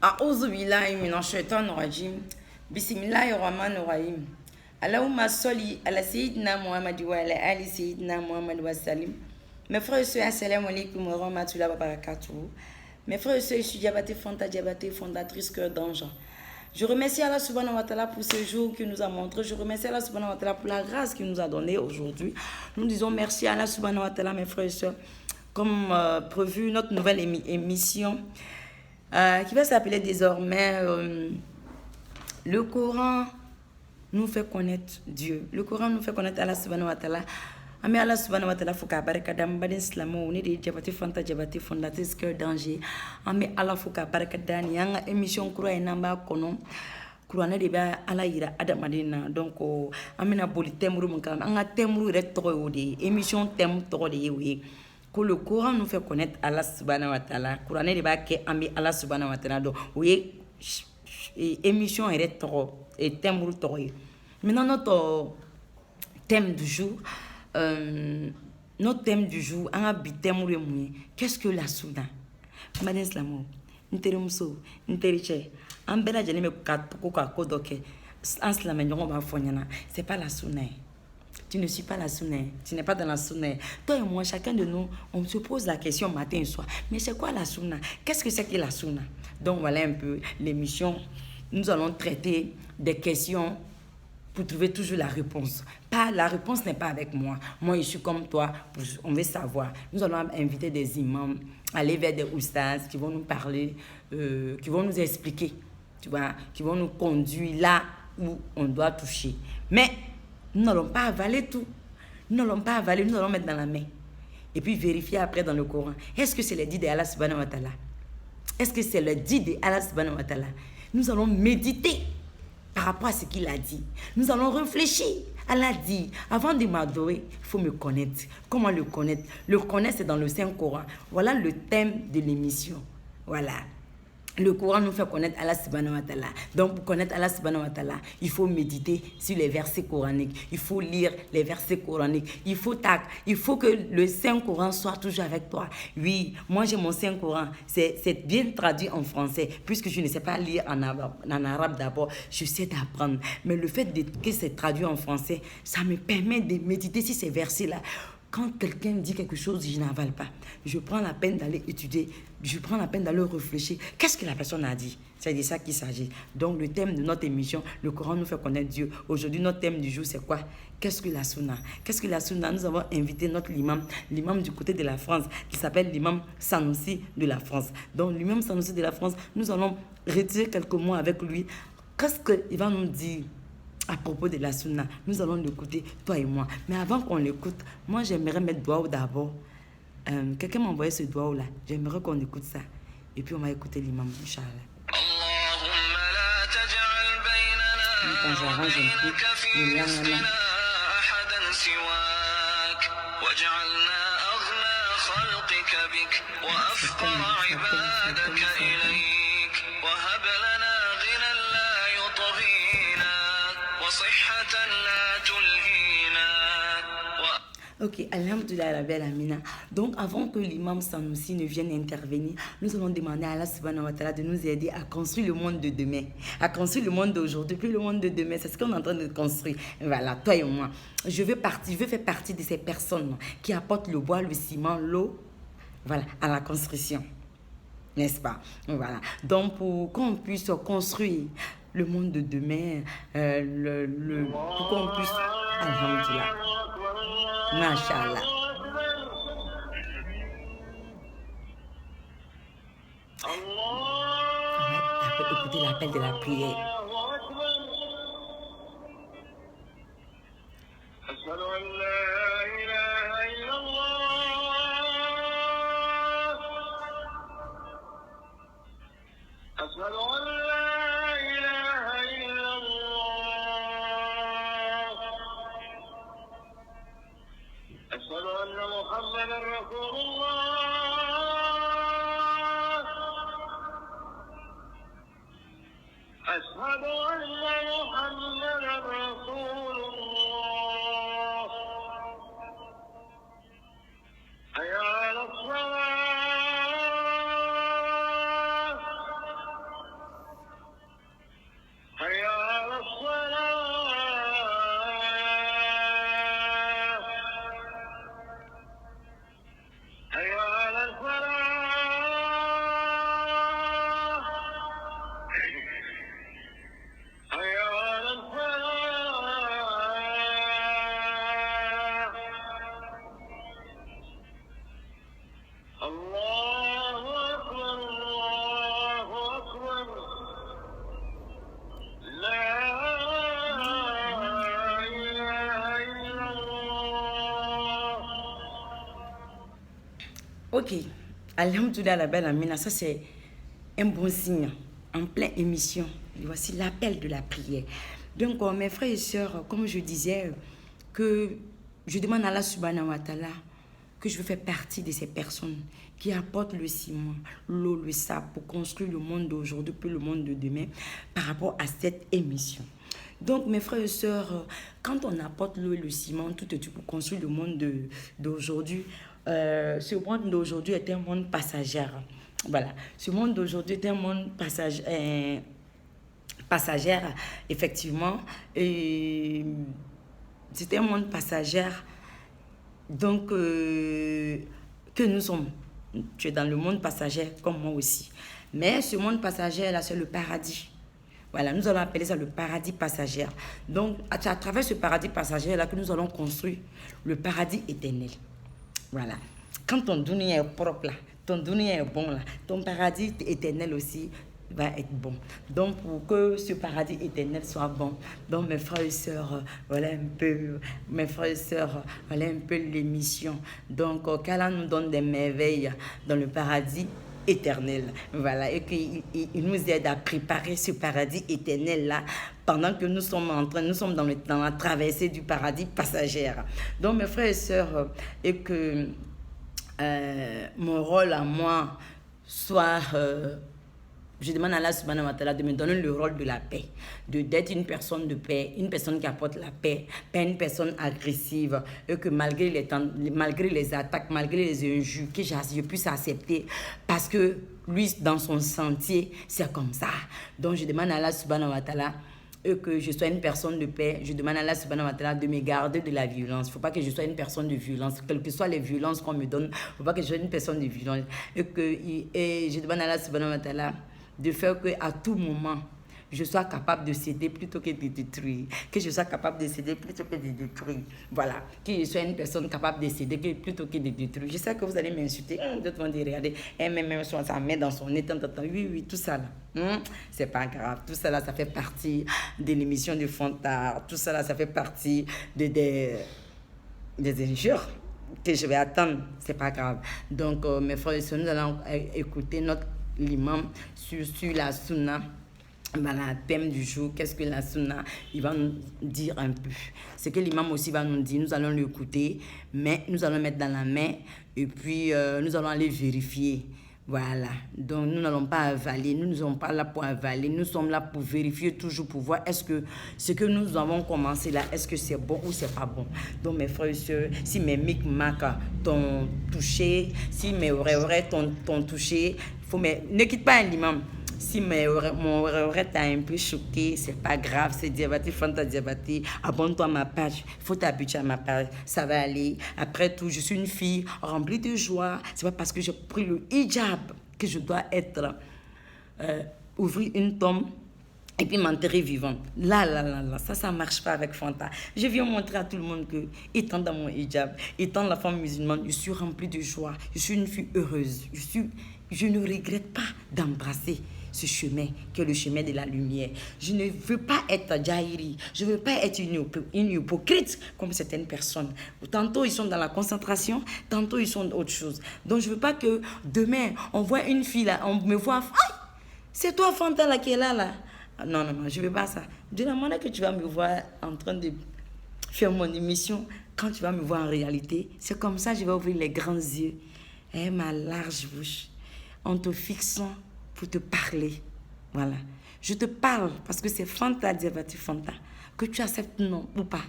أعوذ بالله من الشيطان الرجيم بسم الله الرحمن الرحيم اللهم صل على سيدنا محمد وعلى آل سيدنا محمد وسلم. Mes frères et sœurs, assalamu alaikum wa rahmatullahi wa barakatuh. Mes frères et sœurs, je suis Diabaté Fanta Diabaté, fondatrice Cœur d'Ange. Je remercie Allah subhanahu wa ta'ala pour ce jour qu'il nous a montré. Je remercie Allah subhanahu wa ta'ala pour la grâce qu'il nous a donnée aujourd'hui. Nous disons merci à Allah subhanahu wa ta'ala, mes frères et sœurs. Comme prévu, notre nouvelle émission qui va s'appeler désormais le Coran nous fait connaître Dieu. Le Coran nous fait connaître Allah subhanahu wa ta'ala. Ami Allah subhanahu wa ta'ala fuka baraka dam badin islamo ni de Diabaté Fanta Diabaté fondatrice Cœur d'Ange. Ami Allah fuka baraka dani yanga émission kura inamba kono kurane de ba ala yira adamadina donc amina boli temuru mun kan anga temuru re togo de émission thème togo de yewe que le Coran nous fait connaître Allah subhanahu wa ta'ala. Coran de ba ke ambi Allah subhanahu wa ta'ala donc oui émission est et thème togo. Maintenant notre thème du jour notre thème du jour, qu'est-ce que la Sunna? Madame Slamo, Nterumso, Nteriche, Ambela Janime Koka Kodoke, c'est pas la Sunna. Tu ne suis pas la Sunna, tu n'es pas dans la Sunna. Toi et moi, chacun de nous, on se pose la question matin et soir. Mais c'est quoi la Sunna? Qu'est-ce que c'est que la Sunna? Donc voilà un peu l'émission. Nous allons traiter des questions pour trouver toujours la réponse. La réponse n'est pas avec moi. Moi, je suis comme toi. On veut savoir. Nous allons inviter des imams, aller vers des oustas qui vont nous parler, qui vont nous expliquer, tu vois, qui vont nous conduire là où on doit toucher. Mais nous n'allons pas avaler tout. Nous n'allons pas avaler, nous allons mettre dans la main. Et puis vérifier après dans le Coran. Est-ce que c'est le dit de Allah subhanahu wa ta'ala? Est-ce que c'est le dit de Allah subhanahu wa ta'ala? Nous allons méditer par rapport à ce qu'il a dit. Nous allons réfléchir. Allah dit, avant de m'adorer, il faut me connaître. Comment le connaître? Le connaître, c'est dans le Saint-Coran. Voilà le thème de l'émission. Voilà. Le Coran nous fait connaître Allah subhanahu wa ta'ala. Donc, pour connaître Allah subhanahu wa ta'ala, il faut méditer sur les versets coraniques. Il faut lire les versets coraniques. Il faut que le Saint-Coran soit toujours avec toi. Oui, moi j'ai mon Saint-Coran. C'est bien traduit en français. Puisque je ne sais pas lire en arabe d'abord, je sais d'apprendre. Mais le fait que c'est traduit en français, ça me permet de méditer sur ces versets-là. Quand quelqu'un dit quelque chose, je n'avale pas. Je prends la peine d'aller étudier. Je prends la peine d'aller réfléchir. Qu'est-ce que la personne a dit? C'est de ça qu'il s'agit. Donc, le thème de notre émission, le Coran nous fait connaître Dieu. Aujourd'hui, notre thème du jour, c'est quoi? Qu'est-ce que la Sunna? Qu'est-ce que la Sunna? Nous avons invité notre l'imam du côté de la France, qui s'appelle l'imam Sanoussi de la France. Donc, l'imam Sanoussi de la France, nous allons retirer quelques mots avec lui. Qu'est-ce qu'il va nous dire à propos de la Sunna? Nous allons l'écouter, toi et moi. Mais avant qu'on l'écoute, moi j'aimerais mettre doigt d'abord. Quelqu'un m'a envoyé ce doigt là. J'aimerais qu'on écoute ça. Et puis on va écouter l'imam, Inch'Allah. Quand j'arrange un peu, le là. Ok, alhamdoulilah la belle Amina. Donc, avant que l'imam Sanoussi ne vienne intervenir, nous allons demander à Allah subhanahu wa ta'ala de nous aider à construire le monde de demain. À construire le monde d'aujourd'hui, puis le monde de demain. C'est ce qu'on est en train de construire. Voilà, toi et moi. Je veux faire partie de ces personnes qui apportent le bois, le ciment, l'eau, voilà, à la construction. N'est-ce pas? Voilà. Donc, pour qu'on puisse construire le monde de demain, pour qu'on puisse... Alhamdoulilah. Masha'Allah. On va écouter l'appel de la prière. Ok. Alhamdoulilah, la belle Amina, ça c'est un bon signe. En pleine émission, voici l'appel de la prière. Donc, mes frères et sœurs, comme je disais, que je demande à Allah subhanahu wa ta'ala que je veux faire partie de ces personnes qui apportent le ciment, l'eau, le sable pour construire le monde d'aujourd'hui puis le monde de demain par rapport à cette émission. Donc, mes frères et sœurs, quand on apporte l'eau et le ciment, tout est tout pour construire le monde d'aujourd'hui. Ce monde d'aujourd'hui est un monde passager. Voilà. Ce monde d'aujourd'hui est un monde passagère, effectivement. Et c'est un monde passager. Donc, que nous sommes. Tu es dans le monde passager comme moi aussi. Mais ce monde passager là, c'est le paradis. Voilà, nous allons appeler ça le paradis passager. Donc, à travers ce paradis passager là que nous allons construire le paradis éternel. Voilà. Quand ton dunya est propre là, ton dunya est bon là, ton paradis éternel aussi va être bon. Donc, pour que ce paradis éternel soit bon, donc mes frères et sœurs, voilà un peu, mes frères et sœurs, voilà un peu l'émission. Donc, qu'Allah nous donne des merveilles dans le paradis éternel. Voilà, et qu'il nous aide à préparer ce paradis éternel-là pendant que nous sommes dans la traversée du paradis passagère. Donc, mes frères et sœurs, et que mon rôle à moi soit... je demande à Allah subhanahu wa ta'ala de me donner le rôle de la paix, d'être une personne de paix, une personne qui apporte la paix, pas une personne agressive, et que malgré les attaques, malgré les injures, que je puisse accepter, parce que lui, dans son sentier, c'est comme ça. Donc, je demande à Allah subhanahu wa ta'ala que je sois une personne de paix. Je demande à Allah subhanahu wa ta'ala de me garder de la violence. Il ne faut pas que je sois une personne de violence. Quelles que soient les violences qu'on me donne, il ne faut pas que je sois une personne de violence. Et je demande à Allah subhanahu wa ta'ala de faire qu'à tout moment, je sois capable de céder plutôt que de détruire. Que je sois capable de céder plutôt que de détruire. Voilà. Que je sois une personne capable de céder plutôt que de détruire. Je sais que vous allez m'insulter. D'autres vont dire, regardez, même sa main dans son nez. Oui, tout ça là. C'est pas grave. Tout ça là, ça fait partie de l'émission de Fanta. Tout ça là, ça fait partie des injures que je vais attendre. C'est pas grave. Donc, mes frères et sœurs, nous allons écouter notre l'imam sur la sunna. Voilà, thème du jour, qu'est-ce que la sunna, il va nous dire un peu. Ce que l'imam aussi va nous dire, nous allons l'écouter, mais nous allons mettre dans la main et puis nous allons aller vérifier. Voilà, donc nous n'allons pas avaler, nous ne sommes pas là pour avaler, nous sommes là pour vérifier toujours, pour voir est-ce que ce que nous avons commencé là, est-ce que c'est bon ou c'est pas bon. Donc mes frères et sœurs, si mes micmacs t'ont touché, si mes oreilles t'ont touché, ne quitte pas l'imam. Si mon oreille t'a un peu choqué, c'est pas grave, c'est Diabaté, Fanta Diabaté. Abonne-toi à ma page, il faut t'habituer à ma page, ça va aller. Après tout, je suis une fille remplie de joie. C'est pas parce que j'ai pris le hijab que je dois ouvrir une tombe et puis m'enterrer vivante. Là, ça marche pas avec Fanta. Je viens montrer à tout le monde que, étant dans mon hijab, étant la femme musulmane, je suis remplie de joie. Je suis une fille heureuse. Je ne regrette pas d'embrasser ce chemin qui est le chemin de la lumière. Je ne veux pas être Jairi, je ne veux pas être une hypocrite comme certaines personnes. Tantôt ils sont dans la concentration, tantôt ils sont autre chose. Donc je ne veux pas que demain on voit une fille là, on me voit, ah, c'est toi Fanta là qui est là. Non, je ne veux pas ça. De la manière que tu vas me voir en train de faire mon émission, quand tu vas me voir en réalité, c'est comme ça que je vais ouvrir les grands yeux et ma large bouche en te fixant pour te parler. Voilà. Je te parle parce que c'est Fanta Diabaté Fanta. Que tu acceptes non ou pas.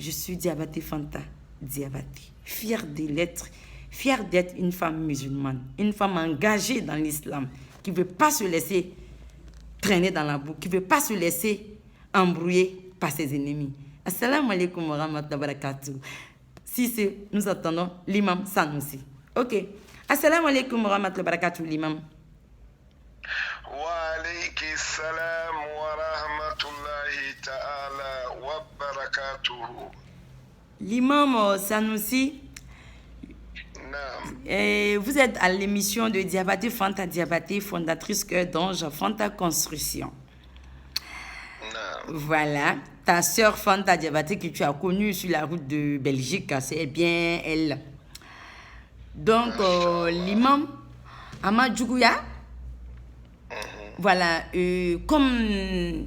Je suis Diabaté Fanta Diabaté. Fière de l'être. Fière d'être une femme musulmane. Une femme engagée dans l'islam. Qui ne veut pas se laisser traîner dans la boue. Qui ne veut pas se laisser embrouiller par ses ennemis. Assalamu alaikum wa rahmatullahi wa barakatuh. Si nous attendons l'imam Sanoussi. Ok. Assalamu alaikum wa rahmatullahi wa barakatuh, l'imam. Wa alayki salam wa rahmatullahi ta'ala wa barakatuh. L'imam Sanoussi, vous êtes à l'émission de Diabaté Fanta Diabaté, fondatrice Cœur d'Ange, Fanta Construction. Voilà, ta sœur Fanta Diabaté que tu as connue sur la route de Belgique, c'est bien elle. Donc, l'imam Amadjouya, voilà, comme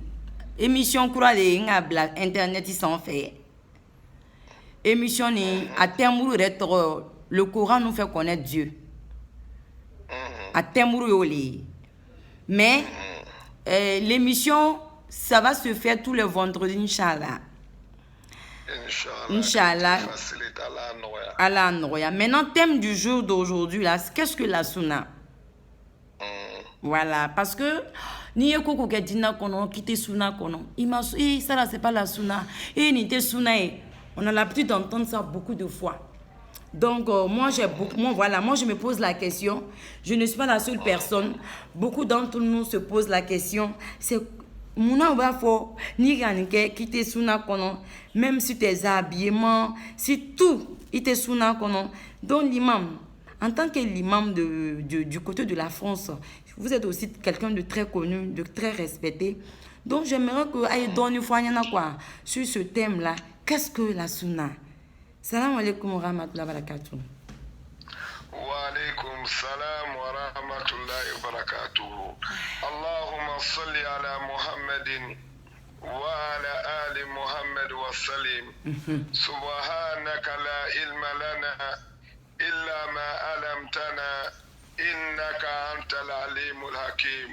émission courant de Internet, ils sont faits. Émission à terme, le Coran nous fait connaître Dieu. À terme, mais l'émission, ça va se faire tous les vendredis, Inch'Allah. Inch'Allah. Allah Noya. Maintenant, thème du jour d'aujourd'hui, là, qu'est-ce que la sunna? Voilà, parce que ni yeko ke dina kono kite sunna kono. Ça là c'est pas la sunna. Et ni te sunna. On a l'habitude d'entendre ça beaucoup de fois. Donc moi je me pose la question, je ne suis pas la seule personne. Beaucoup d'entre nous se posent la question, c'est Mouna va fo ni ganike kite sunna kono, même si tes habillements, si tout était sunna kono. Donc l'imam, en tant que l'imam du côté de la France, vous êtes aussi quelqu'un de très connu, de très respecté. Donc j'aimerais que aille donner quoi sur ce thème-là. Qu'est-ce que la sunna? Salam alaikum wa rahmatullahi wa barakatuh. Wa alaikum salam wa rahmatullahi wa barakatuh. Allahumma salli ala Muhammadin wa ala ali Muhammad wa salim. Subhanaka la ilma lana إلا ما علمتنا إنك أنت العليم الحكيم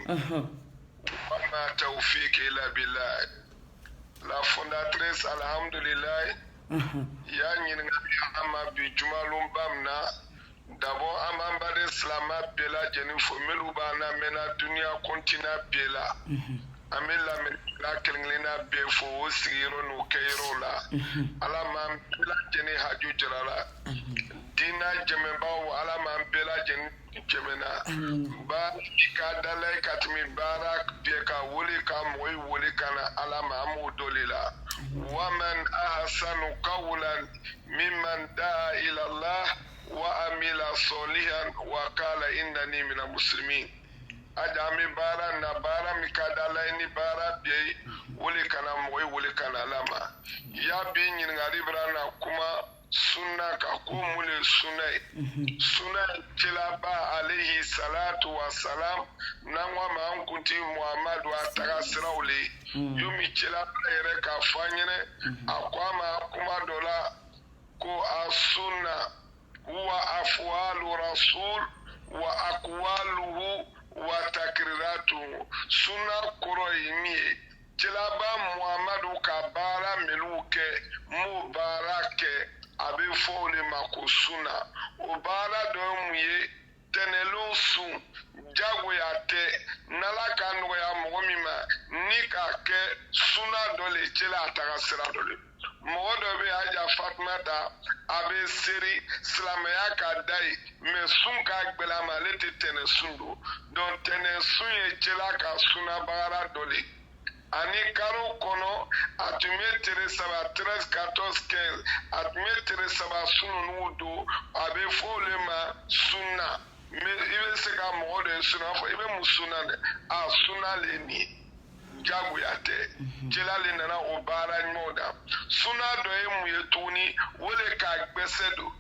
وما توفيق إلا بالله. La fondatrice alhamdulillah ya nyinga ama bi jumalum bamna d'abord amamba de slama bela jeni fomelu bana mena dunia kontina bela amela la kelnglena be fo sigiro no kairo la ala mam bela jeni haju jarala dina jemeba ala man bela jemena ba ka dalai katmi barak be ka woli ka moy woli kana ala mamu dolila wa man ahsanu qawlan mimman daa ila Allah wa amila solihan wa qala innani minal muslimin. Adami bara na bara mi ka dalai ni bara be woli kana moy woli kana lama ya bi nyingari brana kuma sunna ka ko mule sunna tilaba alayhi salatu wa salam nangwa ma an kunti muhammadu ataka sirawle yumi tilaba ere ka fanyene akwama kuma dola ko as-sunna huwa afwalu rasul wa aqwaluhu wa takriratu. Sunna koro yimi tilaba muhammadu ka bara meluke mubarake abe fole makosuna obala do muye tenelo su jago ya te nalaka no ya mogomima nika ke suna dole chela atakasira dole modo be aja fatmata abe seri slamaya ka dai me sunka gbela malete tenesundo don tenesunye chela ka suna bara dole ani karo kono atumetere saba 13 14 15 atumetere saba sunu nudo abe folema sunna me ibe se ka mo de sunna fo ibe musuna de a sunna le ni jagu yate jela le nana obara nyoda sunna do e mu yetuni wole ka gbesedo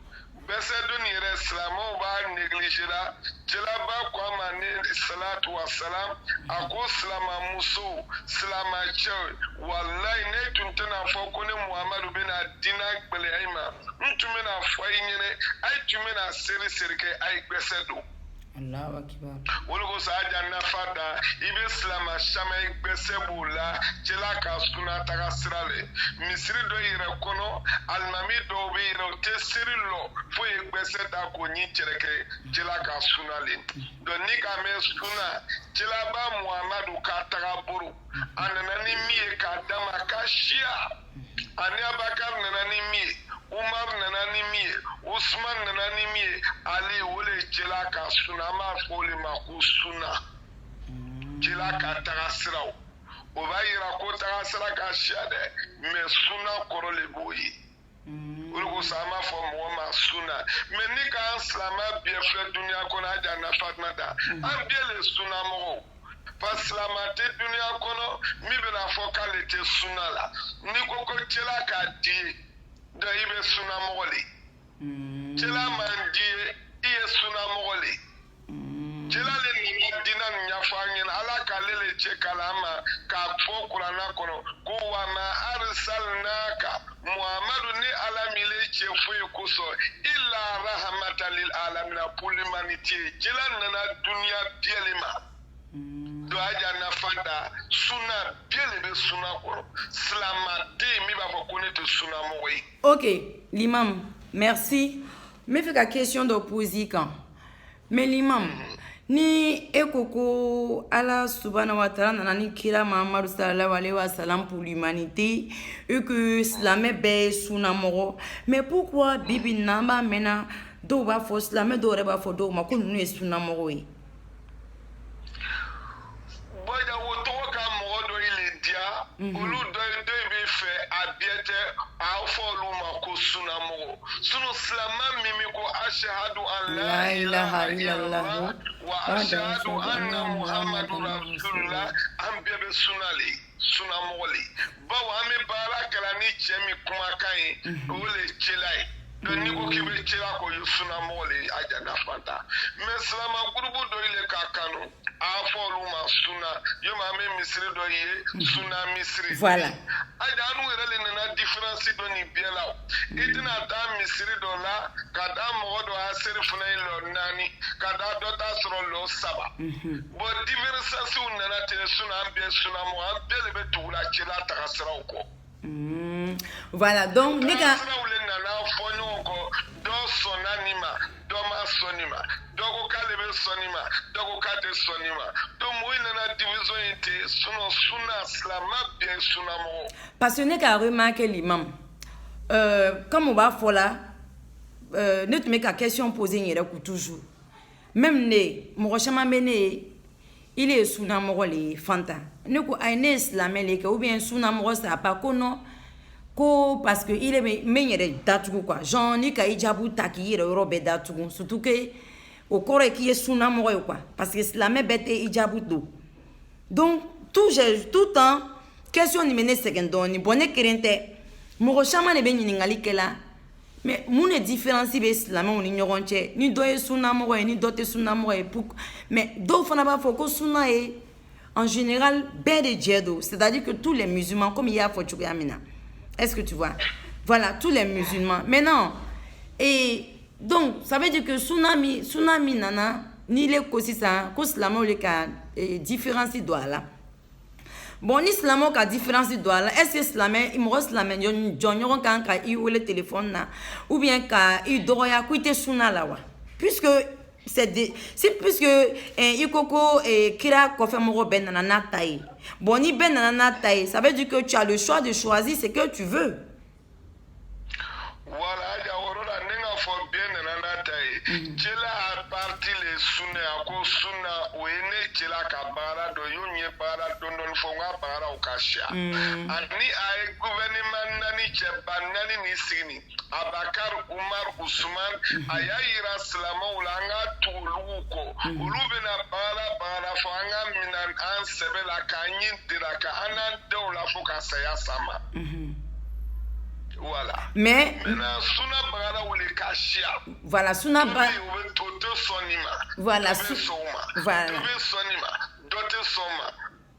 besedo ni reslamo ba negligera jela ba kwa mane salatu wassalam ako salama musu salama che wallahi ne tuntana fo ko ne muhammadu bin adina gbele ayma ntumena fo yinyene ay tumena seri ke ay besedo. Allahu akbar. Wologo sa janna fada ibe islam shama igbesebula jela ka suna taga sirale misri do ire kono almami do be ire tesirilo fo igbeseta ko nyi chereke jela ka suna le do ni ka me suna jela ba muhammadu ka taga buru anani mi ka dama ka shia ani abakar nanani mi Umar nanani miye, Usman nanani miye, Ali wole jela ka suna ma fole ma ku suna. Jela ka tagasiraw. O ba yira ko tagasira ka shiade, me suna koro le boyi. Ulugo sama fo mo ma suna. Me ni ka islama bien fait dunia kona aja na fatmata. Am bien le suna mo. Paslamate dunia kono mi bena fo kalete suna la. Ni ko jela ka di da ibe suna mogoli jela man die iye suna mogole jelale ni dina nyafanya ala kalele che kalama ka fokura na kono ko wa ma arsalnaka muhammadu ni ala mile che fuyi kuso illa rahmatan lil alamin pour l'humanité jelale na dunia bielema do aja na fanda suna bielebe suna ko slamate mi ba ko connaître suna moyi. OK, l'imam, merci. Me fait la question d'opposer quand. Mais l'imam, ni ekoko Allah subhanahu wa ta'ala nani kira Muhammad sallallahu alayhi wa sallam pour l'humanité et que l'islam est suna moro. Mais pourquoi bibi namba mena do ba fo l'islam do reba fo do ma ko nu est suna moro yi. Boya woto ka mo do ile dia olu do be fe abiete afolu ma ko suna mo sunu slama mimi ko ashhadu an la ilaha illallah wa ashhadu anna muhammadur rasulullah am bebe sunali suna mogoli bawo ame barakala ni chemi kuma kai ole chelai don ni ko kibe chela ko suna mogoli aja na fanta mais slama gurubu do ile kakanu afolu ma suna yo ma me misri do ye suna misri Voilà. aja anu rele na difference do ni biela itina da misri do la kada mo do asiri funa ilo nani kada do ta soro lo saba bo difference su na te suna ambe suna mo ambe le betula chila ta kasra ko Voilà, donc les gars do sonanima do ma sonima do ko kalebe sonima do ko kate sonima do moina na division inte suna slama bien suna mo parce que n'est qu'à remarquer l'imam comme on va faire là ne te mets qu'à question posée il y a toujours même ne mon chama mené il est suna mo les fanta ne ko aine islamé les ou bien suna mo ça pas kono ko parce que il est meilleur d'atugo quoi genre ni ka ijabu taki robe d'atugo surtout que au corps qui est suna mo quoi parce que islamé bête ijabu do donc tout temps question ni mené second ni bonne kerente mo chama ne be ni ngali kela mais mon différence be islamé on ignorant ni do suna mo ni do te suna mo pour mais do fana ba faut que suna est en général ben de djedo c'est-à-dire que tous les musulmans comme il y a faut amina. Est-ce que tu vois? Voilà, tous les musulmans. Maintenant, et donc, ça veut dire que tsunami nana, ni les kosisa, koslamo le ka différence doit là. Bon, ni slamo ka différence doit là. Est-ce que slamé, il me reste la main, yon kan ka i ou le téléphone na, ou bien ka i doroya kuite suna la wa. Puisque puisque ikoko kira kofe moro ben nana taille. Bon, ni ben nana taille, ça veut dire que tu as le choix de choisir ce que tu veux. Voilà, ya orora nenga fo bien nana taille. Chela a parti les sunne ako sunna wene chela kabara do yonye para dondon fonga para okasha. Ani ay gouvernement nani chebanani ni sini. Abakar Umar Usman ayayira slama ulanga tuluko ulube na para fanga minan an sebela kanyin diraka anan de ula fuka saya sama voilà mais suna bara ule kashia voilà suna ba voilà voilà sonima dote soma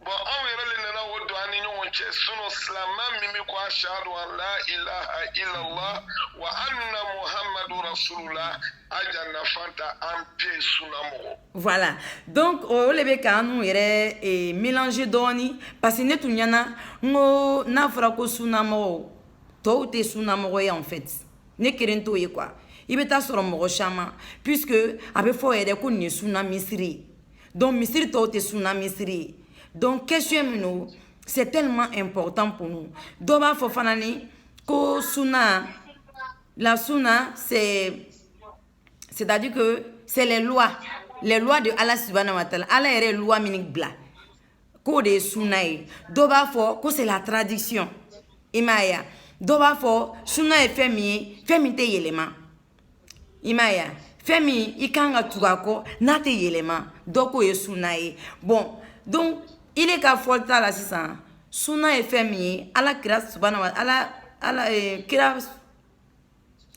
bon on verra nana wodo ani nyonche suno slama mimi ko ashhadu an la ilaha illallah wa anna muhammadur rasulullah ajana fanta ampie sunamo. Voilà, donc au lebe kanu ere et mélanger doni parce que netu nyana ngo na fera ko sunamo to te sunamo en fait ne kerento ye quoi il beta soro mo chama puisque abe fo ere ko ni sunami misri donc misri to te sunami misri. Donc, question c'est tellement important pour nous. Doba fofanani ko suna la suna c'est-à-dire que c'est les lois de Allah subhanahu wa ta'ala. Allah est loi minik bla. Ko de suna doba fo ko c'est la tradition. Imaya doba fo suna e femi te yelema. Imaya femi ikanga tugako na te yelema doko e suna bon donc il est qu'à folta là c'est ça suna et femi ala kira subhanahu wa ala kira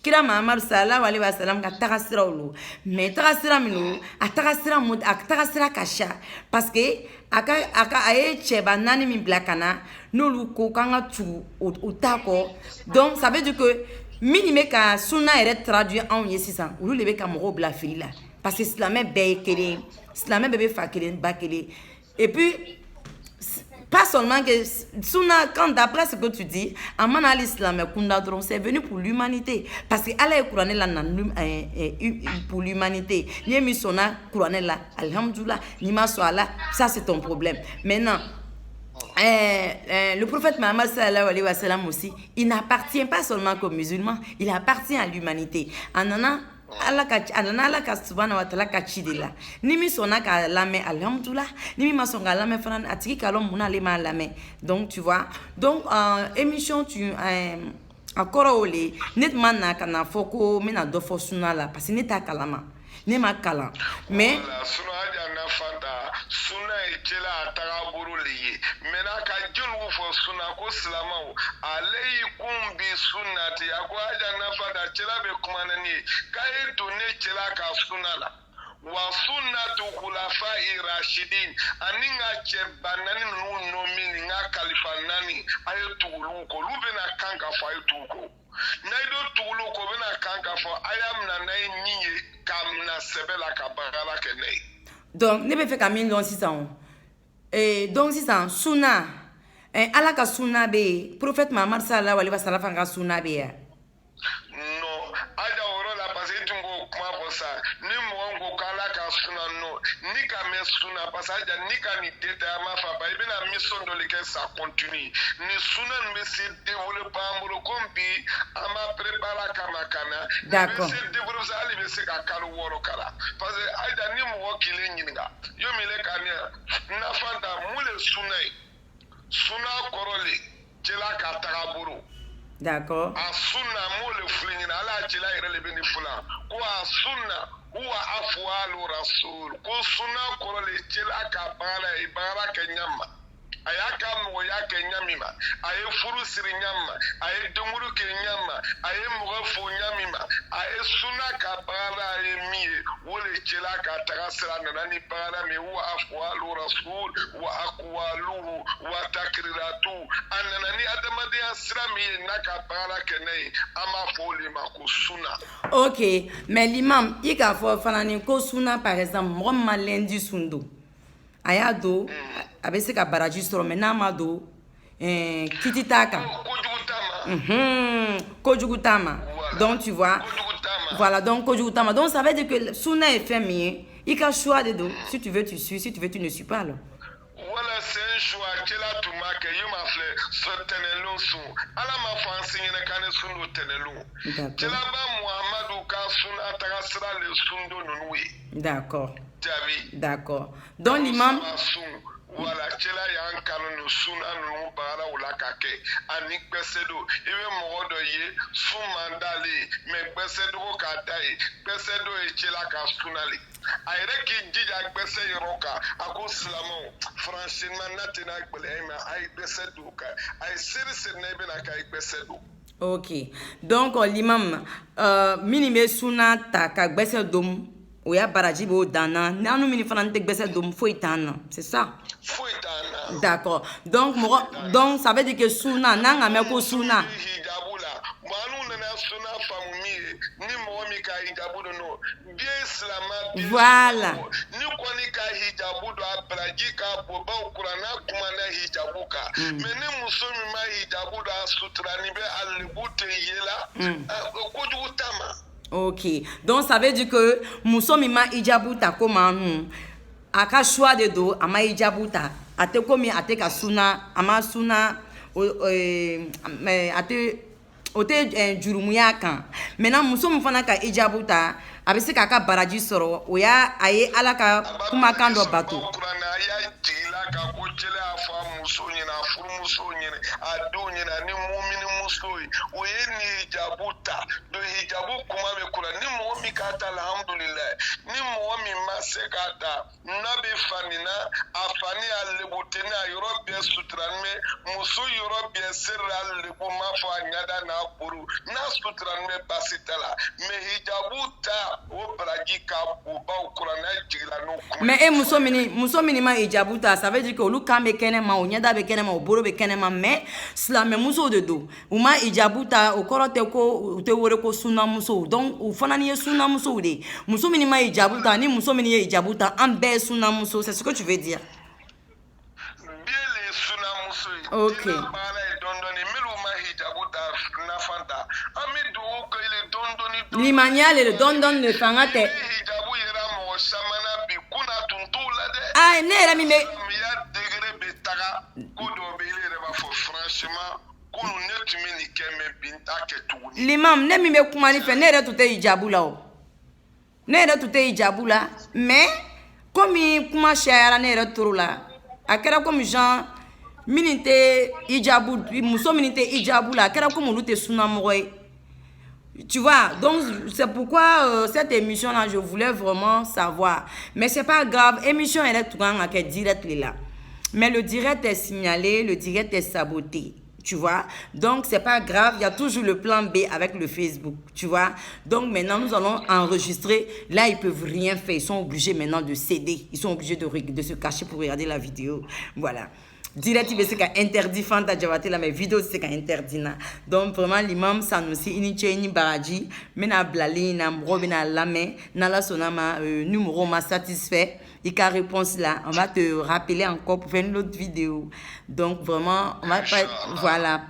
kira Muhammad sallallahu alaihi wasallam ka tagasira olu mais tagasira minu a tagasira kasha parce que aka aye cheba nani min blakana nolu ko kanga tu utako donc ça veut dire que minime ka sunna ere traduire en yesisan olu lebe ka mogo bla fili la parce que islamé be kele islamé bebe fa kele ba kele et puis pas seulement que Sunna, quand d'après ce que tu dis, Amana l'islam c'est venu pour l'humanité. Parce que Allah est couronné là pour l'humanité. Ni mis son couronné là, alhamdoulilah, ni ma là, ça c'est ton problème. Maintenant, le prophète Mohammed sallallahu alayhi wa sallam aussi, il n'appartient pas seulement qu'aux musulmans, il appartient à l'humanité. Anana Allah ka subhanahu wa ta'ala ka chidila nimi sona ka lame alhamdulillah nimi masonga lame fanan atiki kalom muna le ma lame donc tu vois donc émission tu encore ole net manna kana foko mina do fo sunna la parce que neta kalama ne ma kala mais suna itela taraburu liye mena ka julu fo suna ko salama alaykum bi sunnati akwaja nafada chela be kumanani kai to ne chela ka sunala wa sunnatu khulafai rashidin aninga chebanani no mini nga kalifanani ayetulu ko lubena kanka fa ayetulu naido tulu ko bena kanka fa ayam na nay niye kamna sebela ka bagala kenei. Donc, ne peut faire comme 1600. Et donc, 600, Sunna. Allah ka Sunna be. Prophète Muhammad sallallahu alayhi wa sallam ka Sunna be. Non, aja oro la parce que tu go kuma bossa. Ni mo ngo kala ka Sunna no. Ni ka me Sunna parce aja ni ka ni tete ma fa ba ibina mission de lequel ça continue. Ni Sunna me se développer amuro kombi ama prepara kama kana. D'accord. Se développer ça ali me se ka kalu woro kala. Parce que aja ni mo kile nyinga. Yo mile kanya na fanda mule Sunna korole jela ka taraburu. D'accord. Asunna mole flingina ala chila irele beni fula ko asunna huwa afwalu rasul ko sunna korole chila ka bala ibara kenyama ayaka mo ya kenyamima aye furu siri nyama aye dumuru kenyama aye mugafo nyamima aye sunna ka bala emie wole chila ka tagasira nani bala me huwa afwalu rasul wa aqwaluhu wa takriratu anani adamadi asrami naka bala kenei ama foli makusuna. OK, mais l'imam il ka fo fanani ko sunna par exemple mo malendi sundo ayado abese ka baraji soro menama do kititaka kojugutama donc tu vois voilà donc kojugutama donc ça veut dire que sunna est fermé il ka choix de do si tu veux tu suis si tu veux tu ne suis pas là. Wala sen choix kela tuma ke yuma fle so tenelun su ala ma fansi ne kan sunu tenelun kela ba Muhammadu ka sun atagasra le sundo nunwi. D'accord. Jabi. D'accord. Donc l'imam wala kela yan kanu sun anu bara wala kake ani gbesedo iwe mogodo ye sun mandali me gbesedo ka dai gbesedo e kela ka sunali ayre ki jija gbese yoroka ako slamo franchement natina gbelema ay gbesedo ka ay sirse nebe na ka gbesedo. OK. Donc l'imam minime sunna ta ka gbese dom oya baraji bo dana nanu mini fanante gbese dom fo itana c'est ça. Fo itana. D'accord. Donc donc ça veut dire que sunna nanga me ko sunna hijabula manu na sunna famumi ni mo mi ka hijabudo no bi islam voilà ni ko ni ka hijabudo abraji ka bo ba qur'ana kuma na hijabuka mais ni musomi ma hijabudo sutra ni be alibute yela ko jutama. OK. Donc ça veut dire que musomima hijabuta koma aka choix de do ama hijabuta ate komi ate ka sunna ama sunna ate ote jurumuya kan maintenant musom fana ka hijabuta abese ka ka baraji soro oya aye ala ka kuma kan do bato. Qur'ana ya jila ka ko cɛla y'a fɔ a muso ɲɛna a furumuso ɲɛna a denw ɲɛna ni mumini muso ye o ye ni hijabu ta don hijabu kuma bɛ kura ni mɔgɔ min k'a ta alhamdulilayi ni mɔgɔ min ma se k'a ta n'a bɛ fani na a fani a lebu tɛ n'a yɔrɔ bɛɛ suturani bɛ muso yɔrɔ bɛɛ seri a lebu m'a fɔ a ɲada n'a kuru n'a suturani bɛ basi t'a la mɛ hijabu ta o baraji ka bon baw kura n'a jigila n'o kuma. Mais muso minnu ma hijabu ta ça veut dire que olu kan bɛ kɛnɛma o ɲɛda bɛ kɛnɛma o bolo bɛ kɛnɛma mais silamɛmusow de don u ma hijabu ta o kɔrɔ tɛ ko u tɛ wele ko sunamusow donc u fana ni ye sunamusow de ye muso minnu ma hijabu ta ni muso minnu ye hijabu ta an bɛɛ ye sunamuso c'est ce que tu veux dire. Bien les sunamuso ye. Ok. Dina baara ye dɔɔni minnu ma hijabu ta nafa ta an bɛ dugawu kɛ ile dɔɔni. Limaniya le dɔɔni le fanga tɛ. Hijabu yɛrɛ mɔgɔ samana bi kunna tun t'u la dɛ. Ah ne yɛrɛ min bɛ. Miya degré bɛ taga ko dɔw bɛ yen yɛrɛ b'a fɔ franchement kunu ne tun bɛ nin kɛ mais bi n t'a kɛ tuguni. Limam ne min bɛ kuma ni fɛ ne yɛrɛ tun tɛ hijabu la o ne yɛrɛ tun tɛ hijabu la mais komi kuma cayara ne yɛrɛ tor'o la a kɛra komi genre minnu tɛ hijabu muso minnu tɛ hijabu la a kɛra komi olu tɛ sunamɔgɔ ye. Tu vois, donc c'est pourquoi cette émission-là, je voulais vraiment savoir. Mais c'est pas grave, émission elle est tout le temps direct là. Mais le direct est signalé, le direct est saboté. Tu vois, donc c'est pas grave, il y a toujours le plan B avec le Facebook. Tu vois, donc maintenant nous allons enregistrer. Là, ils peuvent rien faire, ils sont obligés maintenant de céder. Ils sont obligés de se cacher pour regarder la vidéo. Voilà. Direct c'est qu'un interdit Fanta Jawate la mais vidéo c'est qu'un interdit na donc vraiment l'imam Sanoussi iniche ni baraji mena blali na robina lame na la sonama numéro m'a satisfait et qu'à réponse là on va te rappeler encore pour faire une autre vidéo donc vraiment on va pas voilà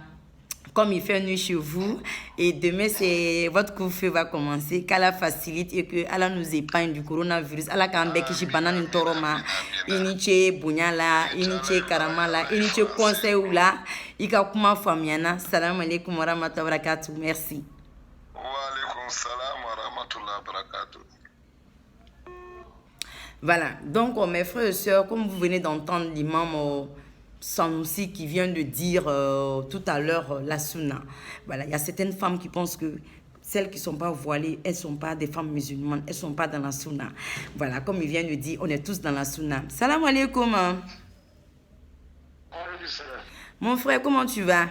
comme il fait nuit chez vous et demain c'est votre couvre-feu va commencer qu'Allah facilite et que Allah nous épargne du coronavirus Allah kambe kishi banane toroma iniche bunyala iniche karamala iniche conseil la ika kuma famiana salam alaikum wa rahmatullahi wa barakatuh merci wa alaikum salam wa rahmatullahi wa barakatuh. Voilà donc mes frères et sœurs comme vous venez d'entendre l'imam Sanoussi qui vient de dire tout à l'heure la sunna. Voilà, il y a certaines femmes qui pensent que celles qui ne sont pas voilées, elles ne sont pas des femmes musulmanes, elles ne sont pas dans la sunna. Voilà, comme il vient de dire, on est tous dans la sunna. Salam alaikum. Mon frère, comment tu vas?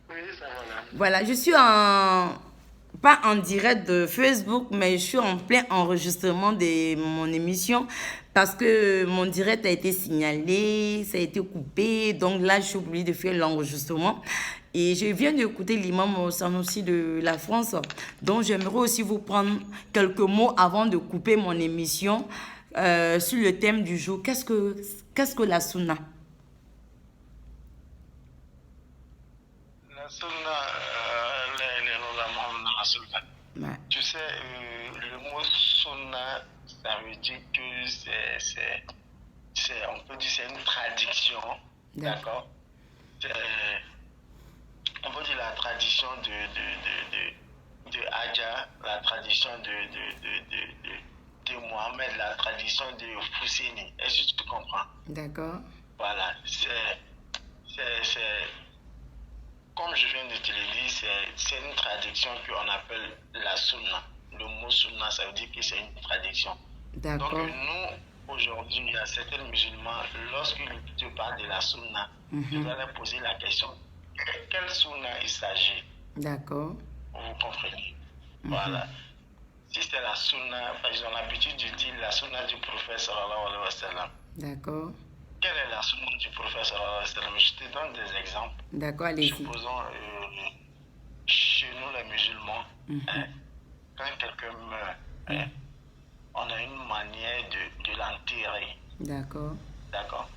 Oui, ça va là. Voilà, je suis pas en direct de Facebook, mais je suis en plein enregistrement de mon émission parce que mon direct a été signalé, ça a été coupé, donc là je suis obligée de faire l'enregistrement. Et je viens d'écouter l'imam Sanoussi de la France, donc j'aimerais aussi vous prendre quelques mots avant de couper mon émission sur le thème du jour. Qu'est-ce que la sunna? La sunna, Ouais. tu sais, le mot sunna, ça veut dire que on peut dire c'est une tradition, d'accord? On peut dire la tradition de Hadja, la tradition de Mohamed, la tradition de Fousseni. Est-ce que tu comprends? D'accord. Voilà, comme je viens de te le dire, c'est une tradition qu'on appelle la sunna. Le mot sunna, ça veut dire que c'est une tradition. D'accord. Donc nous, aujourd'hui, il y a certains musulmans, lorsqu'ils te parlent de la sunna, tu dois leur poser la question, quelle sunna il s'agit? D'accord. Vous comprenez? Voilà. Si c'est la sunna, ils ont l'habitude de dire la sunna du prophète sallallahu alayhi wa sallam. D'accord. Quelle est la sunna du prophète sallallahu alayhi wa sallam? Je te donne des exemples. D'accord, allez-y. Supposons, chez nous les musulmans, quand quelqu'un meurt, on a une manière de l'enterrer. D'accord. D'accord.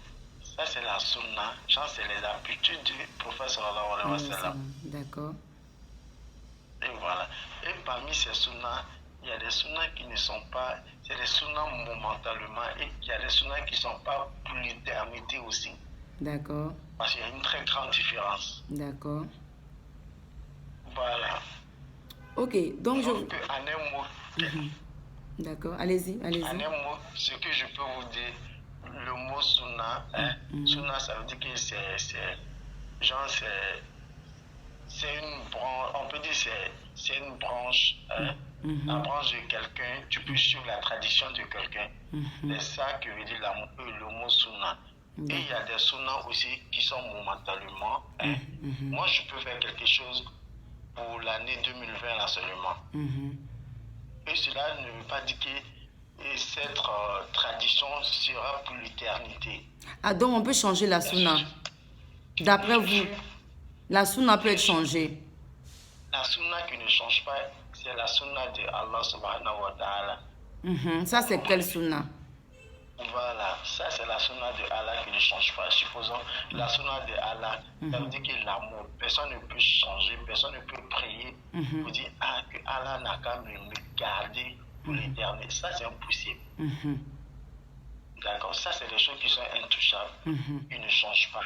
Ça, c'est la sunna. C'est les habitudes du prophète sallallahu alayhi wa sallam. D'accord. Et voilà. Et parmi ces sunnas, il y a des sunnas qui ne sont pas, c'est des sunnas momentanément, et il y a des sunnas qui ne sont pas pour l'éternité aussi. D'accord. Parce qu'il y a une très grande différence. D'accord. Voilà. Ok, donc je... En un mot, D'accord, allez-y, allez-y. en un mot, ce que je peux vous dire, le mot sunna, sunna. Hein. Sunna, ça veut dire que c'est une branche, on peut dire c'est une branche, la branche de quelqu'un, tu peux suivre la tradition de quelqu'un. C'est ça que veut dire le mot sunna. Et il y a des sunnas aussi qui sont momentanément. Hein. Moi, je peux faire quelque chose pour l'année 2020 là seulement. Et cela ne veut pas dire que cette tradition sera pour l'éternité. Ah, donc on peut changer la sunna. D'après vous, la sunna peut être changée. La sunna qui ne change pas, c'est la sunna de Allah subhanahu wa ta'ala. Ça, c'est quelle sunna? Voilà, ça c'est la sunna de Allah qui ne change pas. Supposons la sunna de Allah, ça veut dire que l'amour, personne ne peut changer, personne ne peut prier pour dire que Allah n'a qu'à me garder pour l'éternité. Ça c'est impossible. D'accord, ça c'est des choses qui sont intouchables, qui ne changent pas.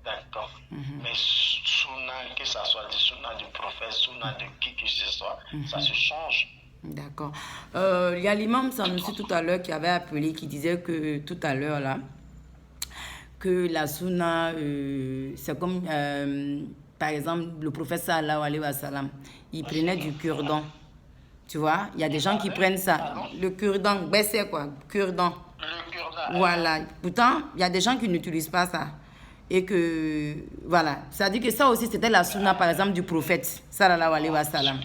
D'accord. Mais sunna, que ça soit des sunna du prophète, sunna de qui que ce soit, ça se change. D'accord. Il y a l'imam Sanusi tout à l'heure qui avait appelé, qui disait que tout à l'heure là, que la sunna, c'est comme, par exemple, le prophète sallallahu alayhi wa sallam, il prenait du cure-dent. Tu vois, il y a des gens qui prennent ça. Le cure-dent, ben c'est quoi? Cure-dent. Le cure-dent. Voilà. Pourtant, il y a des gens qui n'utilisent pas ça. Et que, voilà, ça dit que ça aussi, c'était la sunna, par exemple, du prophète, sallallahu alayhi wa sallam.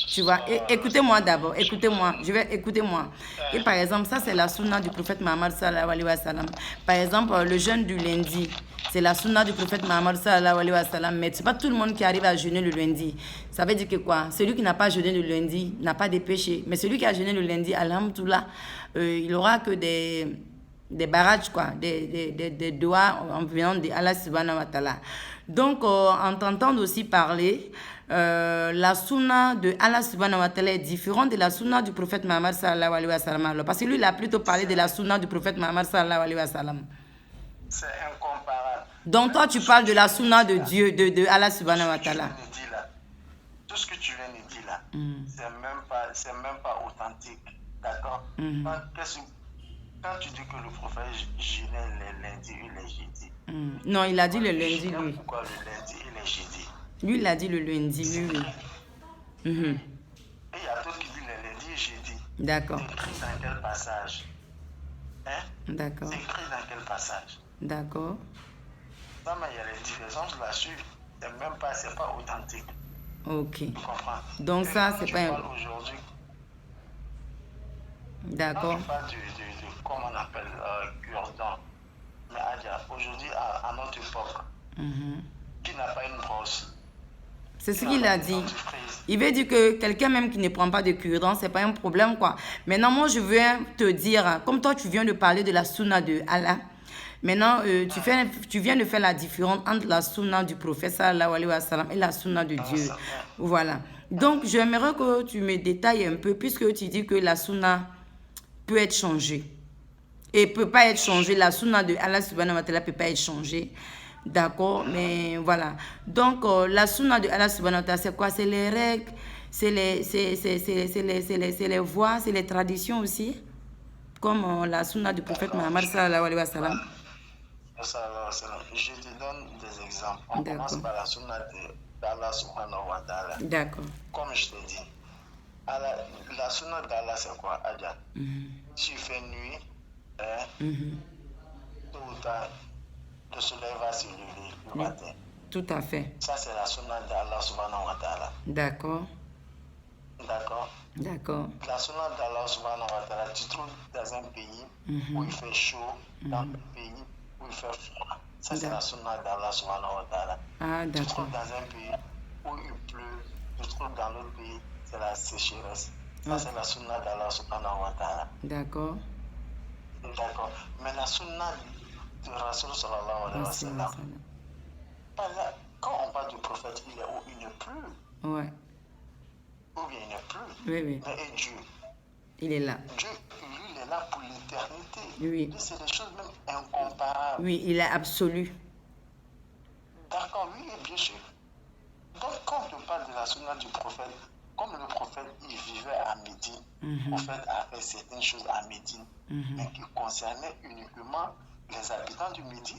Tu vois, écoutez-moi d'abord, écoutez-moi, écoutez-moi. Et par exemple, ça, c'est la sunna du prophète Muhammad, sallallahu alayhi wa sallam. Par exemple, le jeûne du lundi, c'est la sunna du prophète Muhammad, sallallahu alayhi wa sallam. Mais c'est pas tout le monde qui arrive à jeûner le lundi. Ça veut dire que quoi? Celui qui n'a pas jeûné le lundi n'a pas de péché. Mais celui qui a jeûné le lundi, alhamdoulilah, il aura que des barrages, quoi, des doigts en venant de Allah subhanahu wa ta'ala. Donc, en t'entendant aussi parler, la sunna de Allah subhanahu wa ta'ala est différente de la sunna du prophète Muhammad sallallahu alayhi wa sallam. Alors, parce que lui, il a plutôt parlé de la sunna du prophète Muhammad sallallahu alayhi wa sallam. C'est incomparable. Donc, toi, tu parles de la sunna de Dieu, de Allah subhanahu wa ta'ala. Tout ce que tu viens de dire là, c'est même pas authentique. D'accord? Quand tu dis que le prophète jeûnait les lundis et les jeudis. Non, il a dit le lundi, lui. Pourquoi le lundi et les jeudis? Lui, il a dit le lundi, lui. Et il y a d'autres qui disent le lundi et jeudi. D'accord. C'est écrit dans quel passage? Hein? D'accord. C'est écrit dans quel passage? D'accord. Non, mais il y a les différences là-dessus. C'est pas authentique. Ok. Tu comprends? Donc, ça, c'est pas... Aujourd'hui. D'accord. Je parle de comment on appelle cure-dent. Mais aujourd'hui, à notre époque, qui n'a pas une brosse? C'est ce qu'il a dit. Il veut dire que quelqu'un même qui ne prend pas de cure-dent, c'est pas un problème, quoi. Maintenant, moi, je viens te dire, comme toi, tu viens de parler de la sunna de Allah. Maintenant, tu viens de faire la différence entre la sunna du prophète sallallahu alayhi wa sallam et la sunna de Dieu. Voilà. Donc, j'aimerais que tu me détailles un peu, puisque tu dis que la sunna peut être changée. Et peut pas être changée. La sunna de Allah subhanahu wa ta'ala peut pas être changée. D'accord, mais voilà. Donc, la sunna de Allah subhanahu wa ta'ala, c'est quoi? C'est les règles, c'est les voies, c'est les traditions aussi. Comme la sunna du prophète Muhammad sallallahu alayhi wa sallam. Je te donne des exemples. On commence par la sunna d'Allah subhanahu wa ta'ala. D'accord. Comme je te dis, la sunna d'Allah, c'est quoi, Adja? Si il fait nuit, tôt ou tard, le soleil va se lever le matin. Tout à fait. Ça, c'est la sunna d'Allah subhanahu wa ta'ala. D'accord. D'accord. D'accord. La sunna d'Allah subhanahu wa ta'ala, tu trouves dans un pays où il fait chaud, dans un pays où il fait froid. Ça, c'est la sunna d'Allah subhanahu wa ta'ala. Ah, d'accord. Tu trouves dans un pays où il pleut, tu trouves dans l'autre pays, c'est la sécheresse. Ça, c'est la sunna d'Allah subhanahu wa ta'ala. D'accord. D'accord. Mais la sunna de Rasul sallallahu alayhi wa sallam, quand on parle du prophète, il est où? Il n'est plus. Ouais. Ou bien il n'est plus. Oui, oui. Mais et Dieu? Il est là. Dieu, lui, il est là pour l'éternité. Oui. C'est des choses même incomparables. Oui, il est absolu. D'accord, oui, bien sûr. Donc, quand on parle de la sunna du prophète, comme le prophète, il vivait à Médine, le prophète a fait certaines choses à Médine, mais qui concernaient uniquement les habitants du Midi.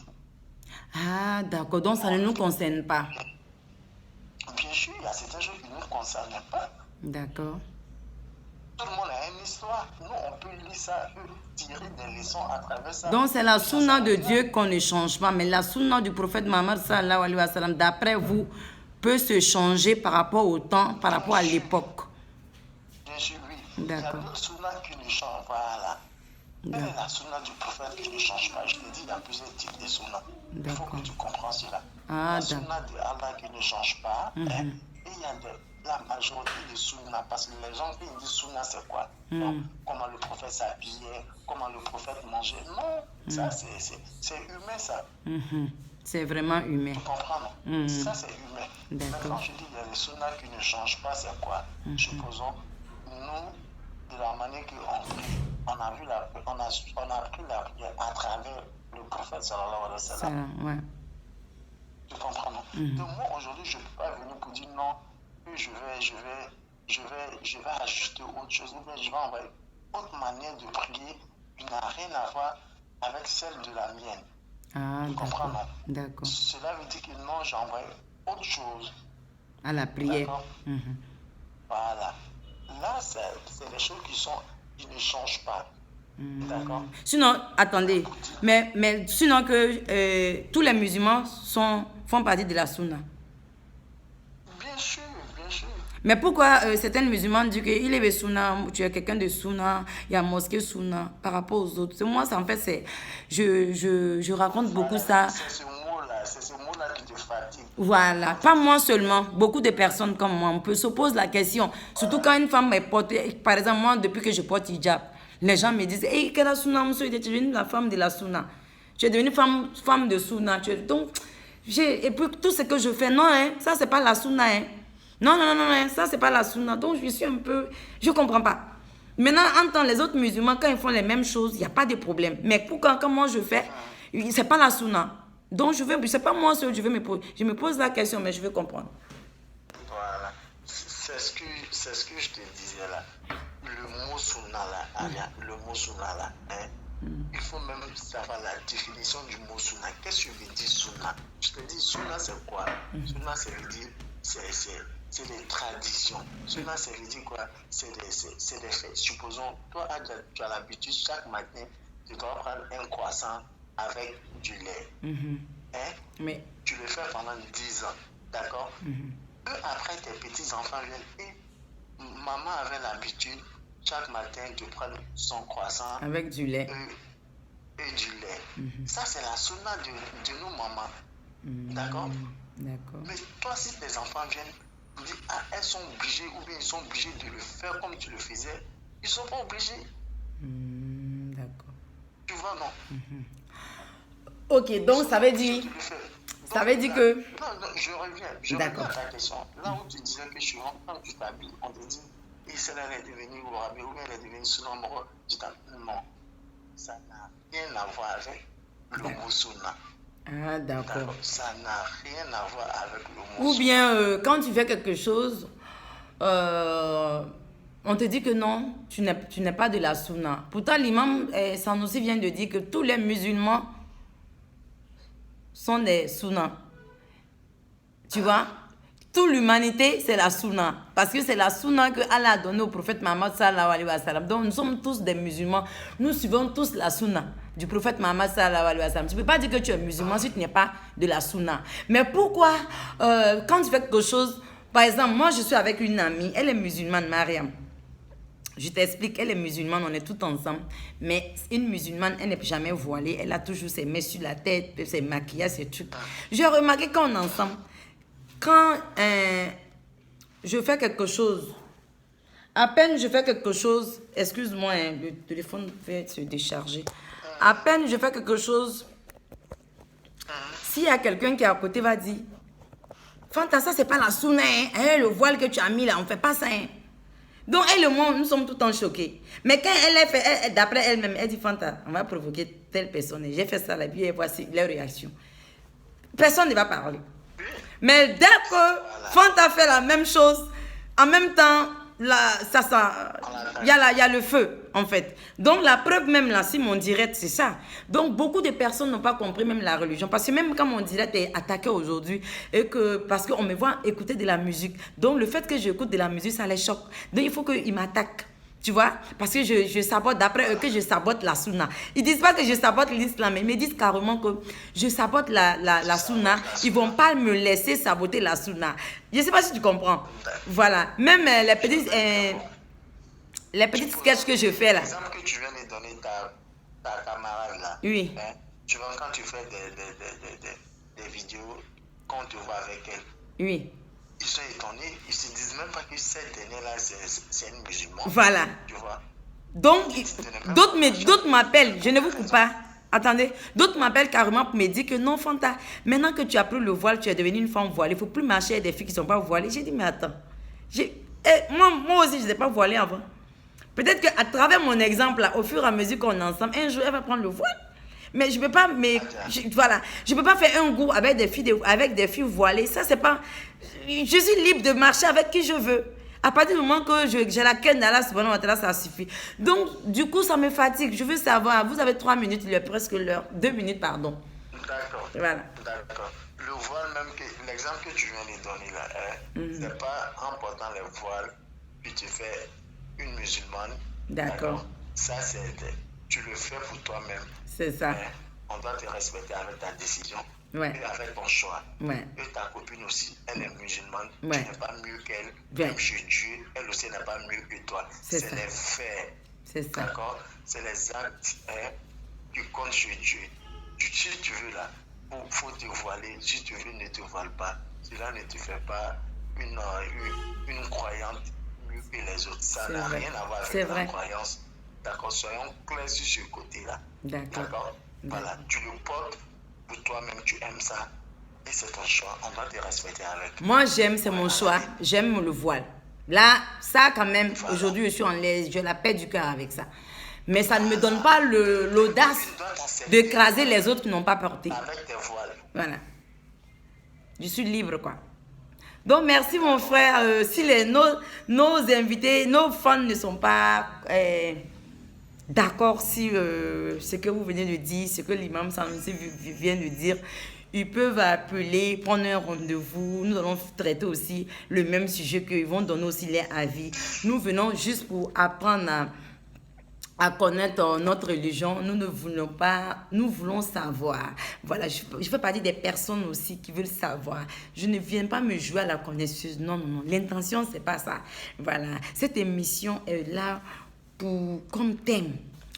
Ah, d'accord. Donc, ça ne nous concerne pas. Bien sûr, il y a certaines choses qui ne nous concernent pas. D'accord. Tout le monde a une histoire. Nous, on peut lire ça, tirer des leçons à travers ça. Donc, c'est la sunna de Dieu qu'on ne change pas. Mais la sunna du prophète Mohammed, sallallahu alayhi wa sallam, d'après vous, peut se changer par rapport au temps, par rapport à l'époque. Bien sûr, oui. Il y a d'autres sunnas qui ne changent pas là. Quelle est la sunna du prophète qui ne change pas? Je te dis, il y a plusieurs types de sunnas. Il faut que tu comprennes cela. La sunna de Allah qui ne change pas. Et il y a la majorité de sunnas. Parce que les gens qui disent sunna, c'est quoi? Donc, comment le prophète s'habillait, comment le prophète mangeait. Non, ça c'est humain ça. C'est vraiment humain. Tu comprends, non? Ça c'est humain. Maintenant, je dis, il y a les sunnas qui ne changent pas, c'est quoi? Supposons, nous, de la manière qu'on prie, on a pris la prière à travers le prophète sallallahu alayhi wa sallam. Tu comprends, non? Donc moi aujourd'hui je ne peux pas venir pour dire non, je vais ajuster autre chose, ou bien je vais envoyer autre manière de prier qui n'a rien à voir avec celle de la mienne. Tu comprends, non? D'accord. Cela veut dire que non, j'envoie autre chose. À la prière. Voilà. Là, c'est des choses qui ne changent pas. D'accord. Sinon, attendez, mais sinon que tous les musulmans font partie de la sunna. Bien sûr, bien sûr. Mais pourquoi certains musulmans disent qu'il est sunna, tu es quelqu'un de sunna, il y a mosquée sunna par rapport aux autres. Moi, ça en fait, c'est je raconte beaucoup ça. C'est ce mot-là qui te fatigue. Voilà, pas moi seulement, beaucoup de personnes comme moi, on peut se poser la question, surtout quand une femme est portée, par exemple moi depuis que je porte hijab, les gens me disent, hey, quelle est la sunna, monsieur, tu es devenue la femme de la sunna, tu es devenue femme de sunna, donc, et puis tout ce que je fais, non, hein, ça c'est pas la sunna, hein. Non, ça c'est pas la sunna, donc je suis un peu, je comprends pas. Maintenant, en tant les autres musulmans, quand ils font les mêmes choses, il n'y a pas de problème, mais pourquoi, quand moi je fais, c'est pas la sunna. Donc, c'est pas moi seul, je me pose la question, mais je veux comprendre. Voilà. C'est ce que je te disais là. Le mot sunna là, le mot sunna là, hein, il faut même savoir la définition du mot sunna. Qu'est-ce que veut dire sunna? Je te dis, sunna c'est quoi? Sunna, ça veut dire, c'est des traditions. Sunna, ça veut dire quoi? C'est des faits. Supposons, toi, tu as l'habitude, chaque matin, tu dois prendre un croissant avec du lait. Hein? Mais tu le fais pendant 10 ans, d'accord? Après, tes petits-enfants viennent et maman avait l'habitude chaque matin de prendre son croissant avec du lait. Et du lait. Ça, c'est la sunna de nos mamans. D'accord? D'accord. Mais toi, si tes enfants viennent dire, elles sont obligées ou bien ils sont obligés de le faire comme tu le faisais, ils ne sont pas obligés. D'accord. Tu vois, non? Ok, donc ça veut dire... Ça veut dire que... Non, je reviens à ta question. Là où tu disais que souvent, quand tu t'habilles, on te dit, et celle-là est devenue Wahhabi ou bien elle est devenue sunna. Non, ça n'a rien à voir avec le mot sunna. Ah, d'accord. Ça n'a rien à voir avec le mot sunna. Ou bien, quand tu fais quelque chose, on te dit que non, tu n'es pas de la sunna. Pourtant, l'imam Sanoussi vient de dire que tous les musulmans sont des sunnas. Tu vois? Toute l'humanité, c'est la sunna. Parce que c'est la sunna que Allah a donnée au prophète Mohammed sallallahu alayhi wa sallam. Donc, nous sommes tous des musulmans. Nous suivons tous la sunna du prophète Mohammed sallallahu alayhi wa sallam. Tu ne peux pas dire que tu es musulman si tu n'es pas de la sunna. Mais pourquoi, quand tu fais quelque chose, par exemple, moi, je suis avec une amie, elle est musulmane, Mariam. Je t'explique, elle est musulmane, on est tous ensemble. Mais une musulmane, elle n'est jamais voilée. Elle a toujours ses mains sur la tête, ses maquillages, ses trucs. J'ai remarqué quand on est ensemble, quand je fais quelque chose, à peine je fais quelque chose, excuse-moi, le téléphone va se décharger. À peine je fais quelque chose, s'il y a quelqu'un qui est à côté va dire, Fanta, ça c'est pas la sunna, hein? Le voile que tu as mis là, on fait pas ça, hein? Donc, elle et moi, nous sommes tout le temps choqués. Mais quand elle fait, d'après elle-même, elle dit, Fanta, on va provoquer telle personne. J'ai fait ça, là, puis voici leur réaction. Personne ne va parler. Mais dès que Fanta fait la même chose, en même temps, il y a le feu, en fait. Donc, la preuve même là, si mon direct, c'est ça. Donc, beaucoup de personnes n'ont pas compris même la religion. Parce que même quand mon direct est attaqué aujourd'hui, parce qu'on me voit écouter de la musique. Donc, le fait que j'écoute de la musique, ça les choque. Donc, il faut qu'ils m'attaquent. Tu vois, parce que je sabote, d'après eux, que je sabote la sunna. Ils disent pas que je sabote l'islam, mais ils me disent carrément que je sabote la sunna. Ils vont pas me laisser saboter la sunna. Je sais pas si tu comprends. Voilà. Même les petites sketchs que je fais là. L'exemple que tu viens de donner ta camarade là. Oui. Hein, tu vois, quand tu fais des vidéos, quand on te voit avec elle. Oui. Ils sont étonnés, ils se disent même pas que cette dernière-là, c'est une musulmane. Voilà. Tu vois. Donc, d'autres m'appellent, je ne vous coupe pas. Attendez, d'autres m'appellent carrément pour me dire que non, Fanta, maintenant que tu as pris le voile, tu es devenue une femme voilée, il ne faut plus marcher avec des filles qui ne sont pas voilées. J'ai dit, mais attends, moi aussi, je n'étais pas voilée avant. Peut-être qu'à travers mon exemple, là, au fur et à mesure qu'on est ensemble, un jour, elle va prendre le voile. Mais je ne peux pas, je peux pas faire un goût avec des filles voilées. Ça, c'est pas... Je suis libre de marcher avec qui je veux. À partir du moment que j'ai la quête d'Allah subhanahu wa ta'ala, ça suffit. Donc, du coup, ça me fatigue. Je veux savoir, vous avez 3 minutes, il est presque l'heure. 2 minutes, pardon. D'accord. Voilà. D'accord. Le voile, même, l'exemple que tu viens de donner là, c'est pas en portant le voile, puis tu fais une musulmane. D'accord. Ça, tu le fais pour toi-même. C'est ça. On doit te respecter avec ta décision. Ouais. Et avec ton choix. Ouais. Et ta copine aussi, elle est musulmane. Ouais. Tu n'es pas mieux qu'elle. Ouais. Même chez Dieu, elle aussi n'est pas mieux que toi. C'est les faits. C'est ça. D'accord? C'est les actes qui comptent chez Dieu. Si tu veux là, il faut te voiler. Si tu veux, ne te voile pas. Cela ne te fait pas une croyante mieux que les autres. Ça n'a rien à voir avec la croyance. D'accord? Soyons clairs sur ce côté-là. D'accord? Voilà. Tu le portes. Pour toi-même, tu aimes ça et c'est ton choix. On doit te respecter avec. Moi, j'aime, c'est mon choix. J'aime le voile. Là, ça, quand même, aujourd'hui, je suis en l'aise. Je la paix du cœur avec ça. Mais ça ne me donne pas l'audace d'écraser les autres qui n'ont pas porté. Avec tes voiles. Voilà. Je suis libre, quoi. Donc, merci, mon frère. Si nos invités, nos fans ne sont pas... d'accord, si ce que vous venez de dire, ce que l'imam Sanusi vient de dire, ils peuvent appeler, prendre un rendez-vous. Nous allons traiter aussi le même sujet qu'ils vont donner aussi les avis. Nous venons juste pour apprendre à connaître notre religion. Nous ne voulons pas, nous voulons savoir. Voilà, je fais partie des personnes aussi qui veulent savoir. Je ne viens pas me jouer à la connaisseuse. Non, non, non. L'intention, c'est pas ça. Voilà, cette émission est là comme thème.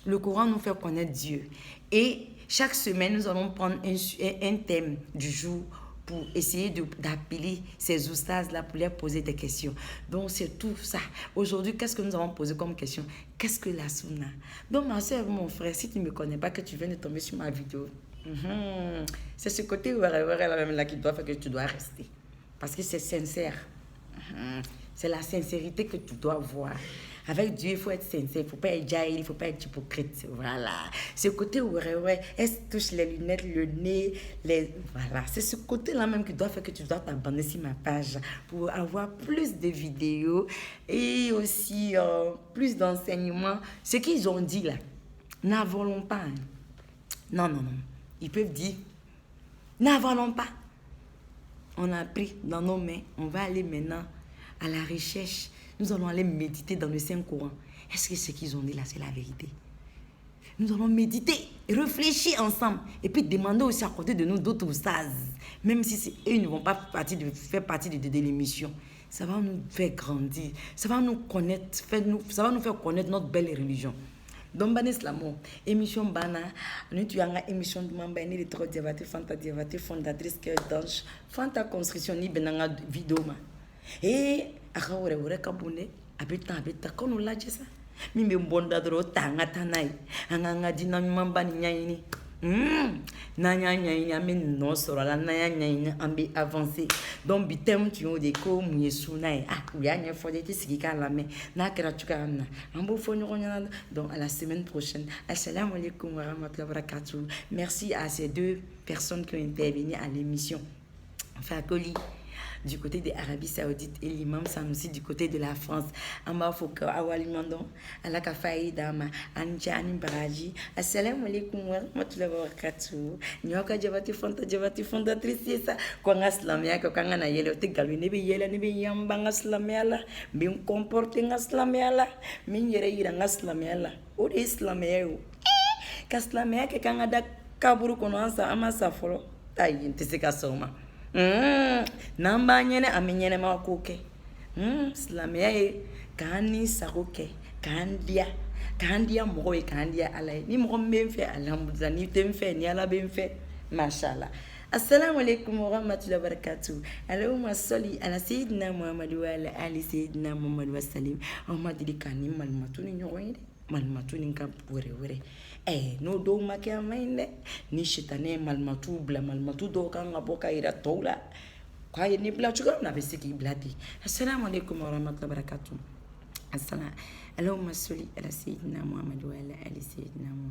Le Coran nous fait connaître Dieu. Et chaque semaine, nous allons prendre un thème du jour pour essayer d'appeler ces oustas-là pour leur poser des questions. Donc, c'est tout ça. Aujourd'hui, qu'est-ce que nous allons poser comme question? Qu'est-ce que la sunna? Donc, ma soeur, mon frère, si tu ne me connais pas, que tu viens de tomber sur ma vidéo, c'est ce côté là qui doit faire que tu dois rester. Parce que c'est sincère. C'est la sincérité que tu dois voir. Avec Dieu, il faut être sincère, il ne faut pas être jaïl, il ne faut pas être hypocrite. Voilà. Ce côté où elle touche les lunettes, le nez, voilà. C'est ce côté-là même qui doit faire que tu dois t'abonner sur ma page pour avoir plus de vidéos et aussi plus d'enseignements. Ce qu'ils ont dit là, n'avalons pas. Hein. Non, non, non. Ils peuvent dire, n'avalons pas. On a pris dans nos mains, on va aller maintenant à la recherche. Nous allons aller méditer dans le Saint-Coran. Est-ce que ce qu'ils ont dit là, c'est la vérité? Nous allons méditer, réfléchir ensemble. Et puis demander aussi à côté de nous d'autres oustas. Même si eux ne vont pas faire partie de l'émission. Ça va nous faire grandir. Ça va nous connaître, ça va nous faire connaître notre belle religion. Donc, Islamo, émission Bana, nous tu as émission de Mambani, les trois diavatés, Fanta diavaté, fondatrice, cœur d'ange, Fanta construction, ni benanga vidéo. Et akawure kabune abita quand on l'a dit ça mimi mbonda dro tanga tanai anga dina mamba ni nyaini nanya nyaini amen no soro la nanya nyaini ambi avancer donc bitem tu on deko muyesunai uyanya fodete sikika la me na keratuka na ambo fonyo nyana. Donc à la semaine prochaine. Assalamu alaikum wa rahmatullahi wa barakatuh. Merci à ces deux personnes qui ont intervenu à l'émission. Fakoli du côté de l'Arabie Saoudite et l'imam Sanoussi du côté de la France. Amba foka awali mandon ala ka faida ma anja ani baraji. Assalamu alaikum wa rahmatullahi wa barakatuh. Nyoka jabati fondatrice sa ko ngaslamia ko kanga na yele te galu ne be yele ne be yamba ngaslamia la bi comporte ngaslamia la min yere yira ngaslamia la o de islamia o kaslamia ke kanga da kaburu kono ansa amasa folo ay ntise ka soma namba nyene amenyene makoke islamia e kani sakoke kandia mo e kandia alay ni mo memfe alhamdulillah ni temfe ni ala bemfe mashallah. Assalamu alaikum wa rahmatullahi wa barakatuh. Allahumma salli ala sayyidina Muhammad wa ala ali sayyidina Muhammad wa sallim. Muhammad di kani malmatuni nyoyde malmatuni ka wore no do make amainde ni shitane malmatu bla malmatu do kan aboka ira tola kwa ni bla chuga na besiki blati. Assalamu alaikum wa rahmatullahi wa barakatuh. Assalamu Allahumma salli ala sayyidina Muhammad wa ala ali sayyidina Muhammad.